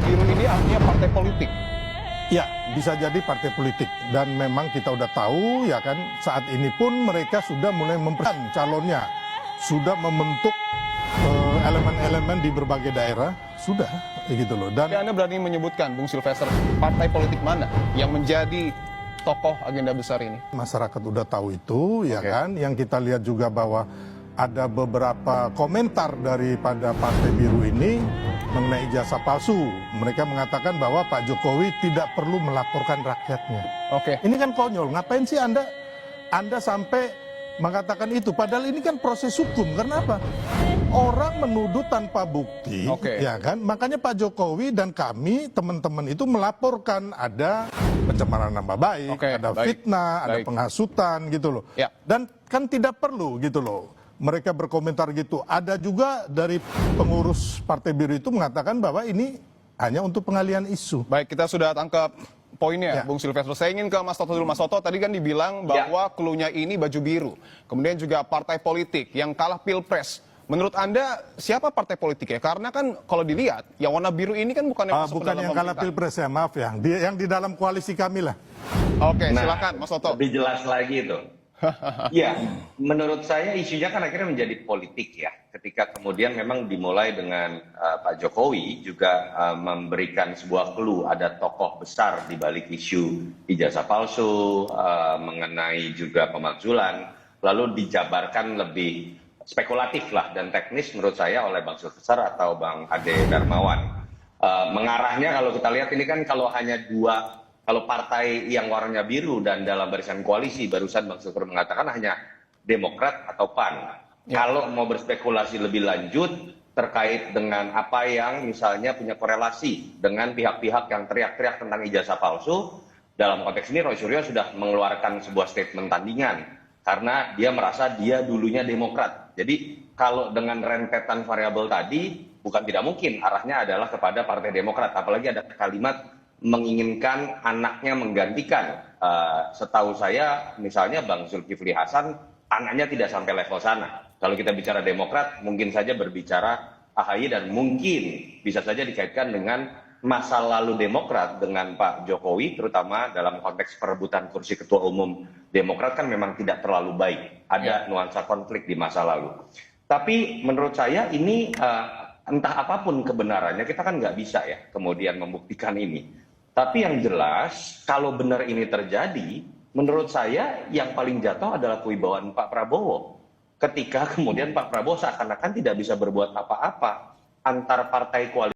biru ini artinya partai politik. Ya, bisa jadi partai politik. Dan memang kita udah tahu ya kan, saat ini pun mereka sudah mulai mempersiapkan calonnya. Sudah membentuk elemen-elemen di berbagai daerah, sudah gitu loh. Dan Tapi Anda berani menyebutkan, Bung Silvester, partai politik mana yang menjadi tokoh agenda besar ini? masyarakat udah tahu itu, ya Oke. kan. Yang kita lihat juga bahwa ada beberapa komentar daripada Partai Biru ini mengenai ijazah palsu. Mereka mengatakan bahwa Pak Jokowi tidak perlu melaporkan rakyatnya. Oke. Ini kan konyol. Ngapain sih Anda sampai mengatakan itu? Padahal ini kan proses hukum. Karena apa? Orang menuduh tanpa bukti, Oke. ya kan? Makanya Pak Jokowi dan kami, teman-teman itu melaporkan ada pencemaran nama baik, Oke, ada baik. fitnah, ada Baik. penghasutan gitu loh. Ya. Dan kan tidak perlu gitu loh. Mereka berkomentar gitu. Ada juga dari pengurus Partai Biru itu mengatakan bahwa ini hanya untuk pengalihan isu. Baik, kita sudah tangkap poinnya, Ya. Bung Silvester. Saya ingin ke Mas Toto dulu. Mas Toto, tadi kan dibilang bahwa klunya ini baju biru. Kemudian juga partai politik yang kalah pilpres. Menurut Anda, siapa partai politik ya? Karena kan kalau dilihat, yang warna biru ini kan bukan yang masuk ke Bukan dalam yang kalah pemerintahan. pilpres ya, maaf ya. Yang di dalam koalisi kami lah. Oke, silakan Mas Toto. Lebih jelas lagi itu. Ya, menurut saya isunya kan akhirnya menjadi politik ya. Ketika kemudian memang dimulai dengan Pak Jokowi juga memberikan sebuah clue, ada tokoh besar di balik isu ijazah palsu, mengenai juga pemakzulan, lalu dijabarkan lebih spekulatif lah dan teknis menurut saya oleh Bang Silvester atau Bang Ade Darmawan. Mengarahnya kalau kita lihat ini kan kalau hanya dua. Kalau partai yang warnanya biru dan dalam barisan koalisi, barusan Bang Silver mengatakan hanya Demokrat atau PAN. Ya. Kalau mau berspekulasi lebih lanjut terkait dengan apa yang misalnya punya korelasi dengan pihak-pihak yang teriak-teriak tentang ijazah palsu, dalam konteks ini Roy Suryo sudah mengeluarkan sebuah statement tandingan. Karena dia merasa dia dulunya Demokrat. Jadi kalau dengan rentetan variabel tadi, bukan tidak mungkin arahnya adalah kepada Partai Demokrat. Apalagi ada kalimat menginginkan anaknya menggantikan. Setahu saya misalnya Bang Zulkifli Hasan anaknya tidak sampai level sana. Kalau kita bicara Demokrat mungkin saja berbicara AHY dan mungkin bisa saja dikaitkan dengan masa lalu Demokrat dengan Pak Jokowi, terutama dalam konteks perebutan kursi ketua umum Demokrat kan memang tidak terlalu baik. Ada nuansa konflik di masa lalu. Tapi menurut saya ini entah apapun kebenarannya kita kan nggak bisa ya kemudian membuktikan ini. Tapi yang jelas, kalau benar ini terjadi, menurut saya yang paling jatuh adalah kewibawaan Pak Prabowo. Ketika kemudian Pak Prabowo seakan-akan tidak bisa berbuat apa-apa antar partai koalisi.